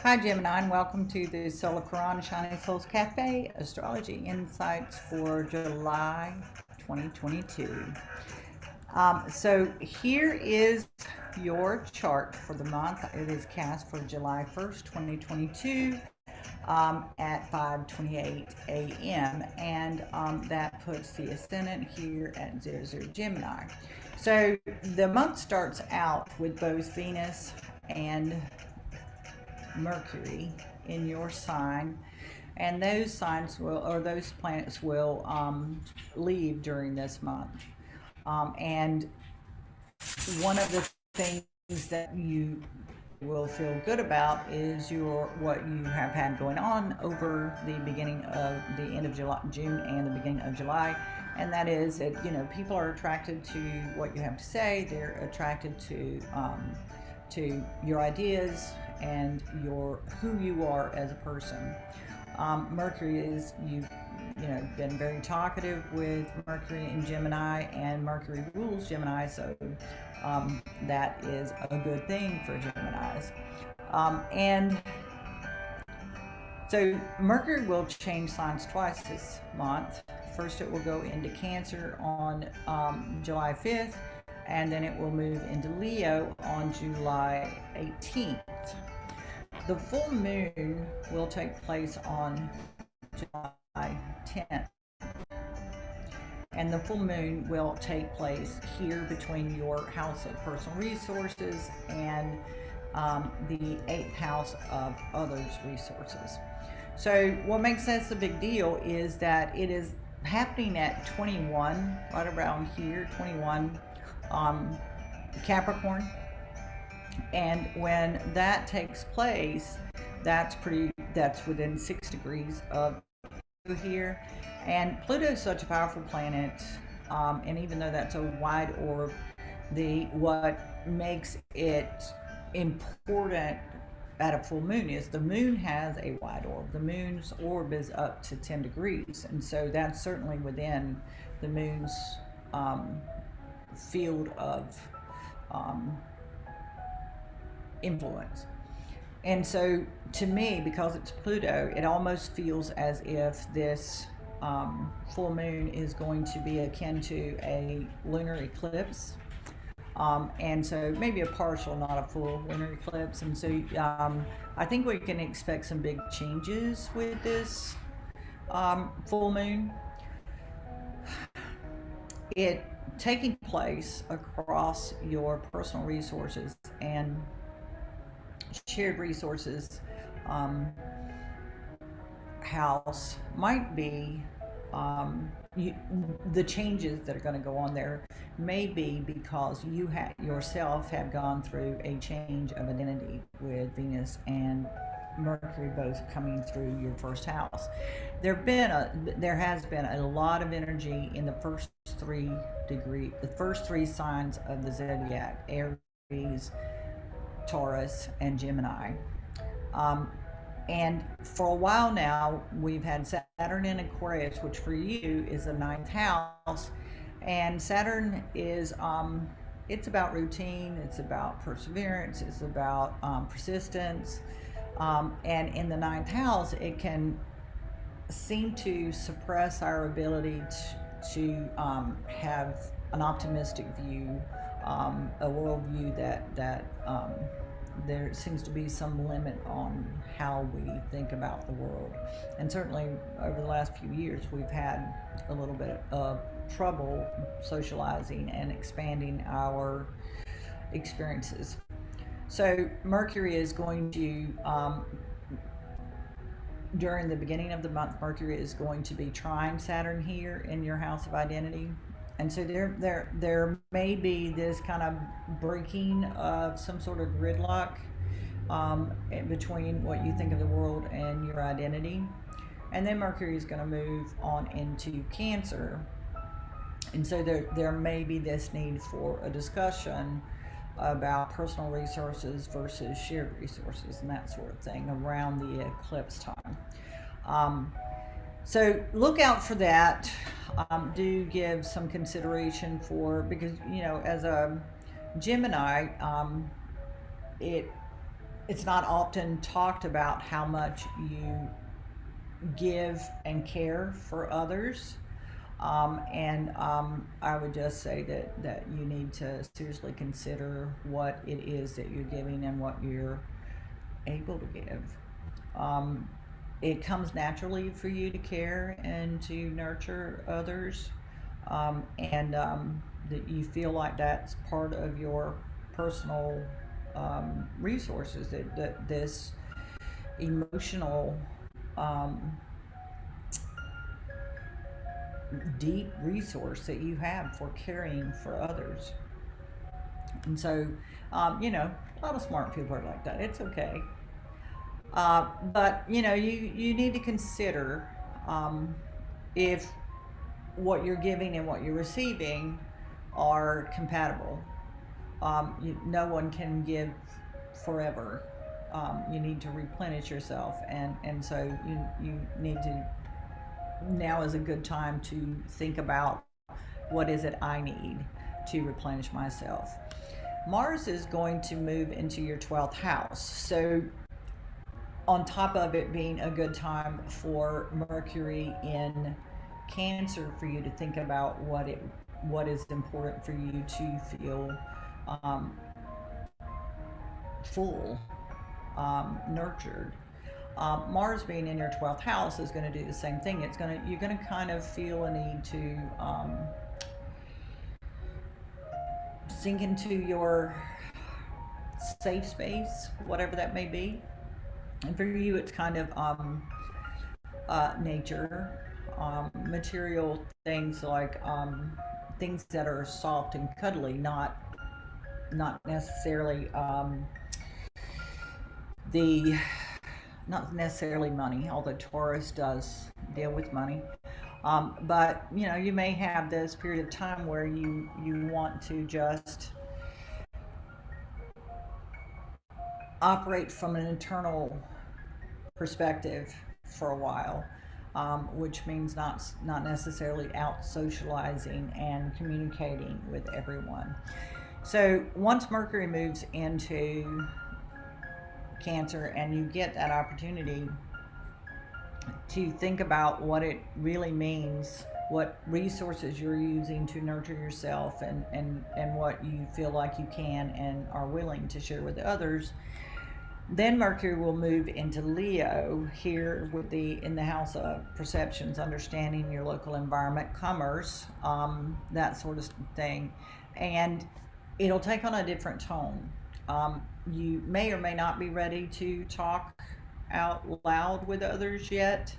Hi, Gemini, and welcome to the Solar Quran Shining Souls Cafe Astrology Insights for July 2022. So here is your chart for the month. It is cast for July 1st, 2022 at 5:28 a.m. and that puts the ascendant here at 00 Gemini. So the month starts out with both Venus and Mercury in your sign, and those signs will, or those planets will leave during this month. And one of the things that you will feel good about is your what you have had going on over the beginning of the end of July, June, and the beginning of July, and that is that people are attracted to what you have to say. They're attracted to your ideas and your who you are as a person. Mercury is been very talkative with Mercury in Gemini, and Mercury rules Gemini, so that is a good thing for Geminis. And so Mercury will change signs twice this month. First, it will go into Cancer on July 5th, and then it will move into Leo on July 18th. The full moon will take place on July 10th, and the full moon will take place here between your house of personal resources and the 8th house of others' resources. So what makes this a big deal is that it is happening at 21, right around here, 21 Capricorn. And when that takes place, that's within 6 degrees of here. And Pluto is such a powerful planet, and even though that's a wide orb, what makes it important at a full moon is the moon has a wide orb. The moon's orb is up to 10 degrees, and so that's certainly within the moon's field of influence. And so to me, because it's Pluto, it almost feels as if this full moon is going to be akin to a lunar eclipse. And so maybe a partial, not a full lunar eclipse. And so I think we can expect some big changes with this full moon. It taking place across your personal resources and shared resources house might be the changes that are going to go on there may be because you yourself have gone through a change of identity with Venus and Mercury both coming through your first house. There has been a lot of energy in the first three signs of the zodiac: Aries, Taurus, and Gemini. And for a while now, we've had Saturn in Aquarius, which for you is the 9th house. And Saturn is, it's about routine, it's about perseverance, it's about persistence. And in the 9th house, it can seem to suppress our ability to have an optimistic view, a worldview that there seems to be some limit on how we think about the world. And certainly over the last few years, we've had a little bit of trouble socializing and expanding our experiences. So Mercury is going to, during the beginning of the month, Mercury is going to be trine Saturn here in your house of identity. And so there may be this kind of breaking of some sort of gridlock in between what you think of the world and your identity. And then Mercury is going to move on into Cancer. And so there may be this need for a discussion about personal resources versus shared resources and that sort of thing around the eclipse time. So look out for that. Do give some consideration because as a Gemini, it it's not often talked about how much you give and care for others. I would just say that you need to seriously consider what it is that you're giving and what you're able to give. Um, it comes naturally for you to care and to nurture others, that you feel like that's part of your personal resources, that this emotional, um, deep resource that you have for caring for others. And so, a lot of smart people are like that. It's okay. But, you need to consider, um, if what you're giving and what you're receiving are compatible. No one can give forever. You need to replenish yourself, and so you need to. Now is a good time to think about what is it I need to replenish myself. Mars is going to move into your 12th house. So, on top of it being a good time for Mercury in Cancer, for you to think about what is important for you to feel um, full, nurtured. Mars being in your 12th house is going to do the same thing. You're going to kind of feel a need to sink into your safe space, whatever that may be. And for you, it's kind of nature, material things, like things that are soft and cuddly, not necessarily the not necessarily money, although Taurus does deal with money. But you may have this period of time where you want to just operate from an internal perspective for a while, which means not necessarily out socializing and communicating with everyone. So once Mercury moves into Cancer and you get that opportunity to think about what it really means, what resources you're using to nurture yourself, and what you feel like you can and are willing to share with others, then Mercury will move into Leo here in the house of perceptions, understanding your local environment, commerce, that sort of thing, and it'll take on a different tone. You may or may not be ready to talk out loud with others yet,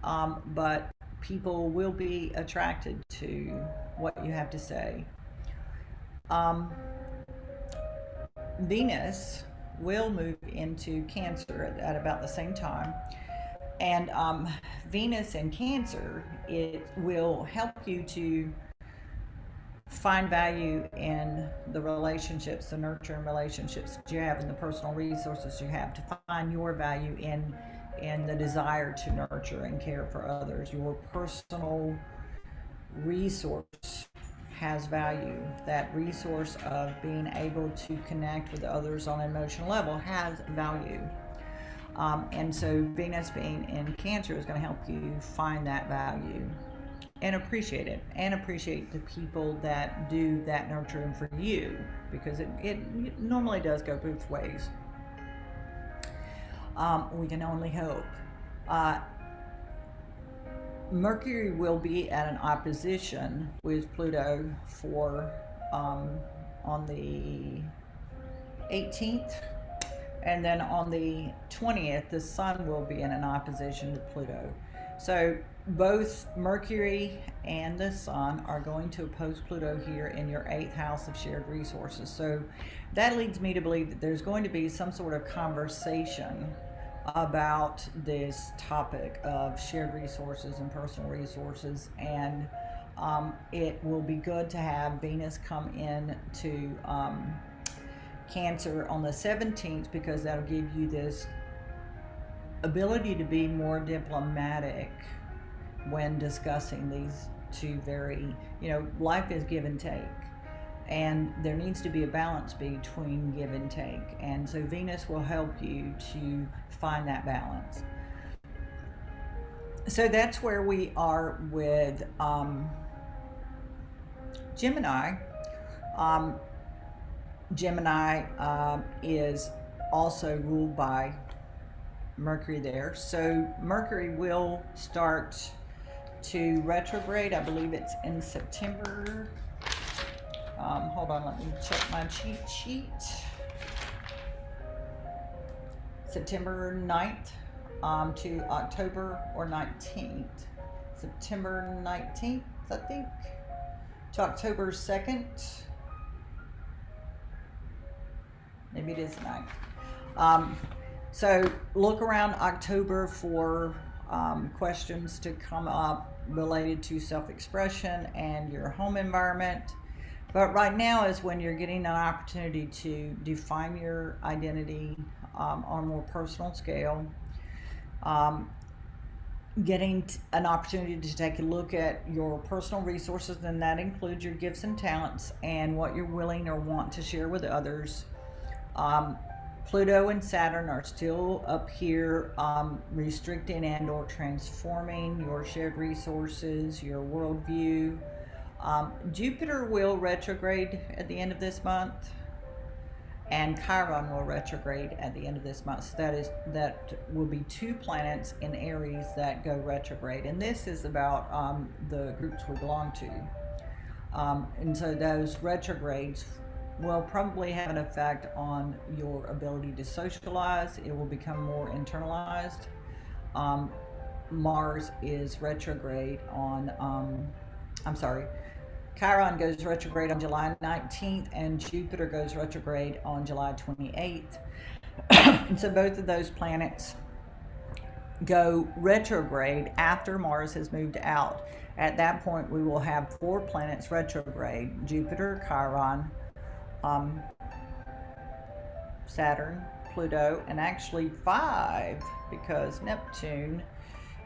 but people will be attracted to what you have to say. Um, Venus will move into Cancer at about the same time. And Venus in Cancer, it will help you to find value in the relationships, the nurturing relationships that you have, and the personal resources you have, to find your value in the desire to nurture and care for others. Your personal resource has value. That resource of being able to connect with others on an emotional level has value. And so Venus being in Cancer is going to help you find that value and appreciate it, and appreciate the people that do that nurturing for you, because it normally does go both ways. We can only hope. Mercury will be at an opposition with Pluto for on the 18th, and then on the 20th, the Sun will be in an opposition to Pluto. So both Mercury and the Sun are going to oppose Pluto here in your 8th house of shared resources. So that leads me to believe that there's going to be some sort of conversation about this topic of shared resources and personal resources, and it will be good to have Venus come in to Cancer on the 17th, because that'll give you this ability to be more diplomatic when discussing these two very, life is give and take. and there needs to be a balance between give and take. And so Venus will help you to find that balance. So that's where we are with Gemini. Gemini is also ruled by Mercury there. So Mercury will start to retrograde. I believe it's in September. Hold on, let me check my cheat sheet. September 9th to October or 19th. September 19th, I think, to October 2nd. Maybe it is 9th. So look around October for questions to come up related to self-expression and your home environment. But right now is when you're getting an opportunity to define your identity on a more personal scale. Getting an opportunity to take a look at your personal resources, and that includes your gifts and talents and what you're willing or want to share with others. Pluto and Saturn are still up here, restricting and or transforming your shared resources, your worldview. Jupiter will retrograde at the end of this month, and Chiron will retrograde at the end of this month. So that will be 2 planets in Aries that go retrograde, and this is about the groups we belong to. And so those retrogrades will probably have an effect on your ability to socialize. It will become more internalized. Mars is retrograde on, Chiron goes retrograde on July 19th, and Jupiter goes retrograde on July 28th. And so both of those planets go retrograde after Mars has moved out. At that point, we will have 4 planets retrograde: Jupiter, Chiron, Saturn, Pluto, and actually 5, because Neptune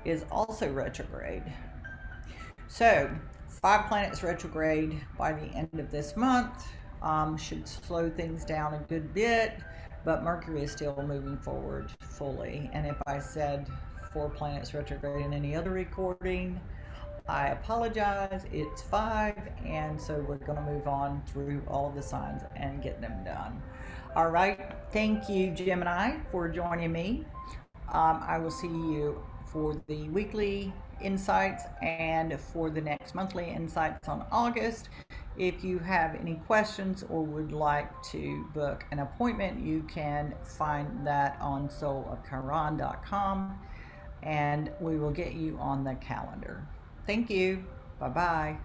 is also retrograde. So 5 planets retrograde by the end of this month. Should slow things down a good bit, but Mercury is still moving forward fully. And if I said 4 planets retrograde in any other recording, I apologize. It's 5, and so we're going to move on through all of the signs and get them done. All right. Thank you, Gemini, for joining me. I will see you for the weekly insights and for the next monthly insights on August. If you have any questions or would like to book an appointment, you can find that on soulofchiron.com, and we will get you on the calendar. Thank you. Bye-bye.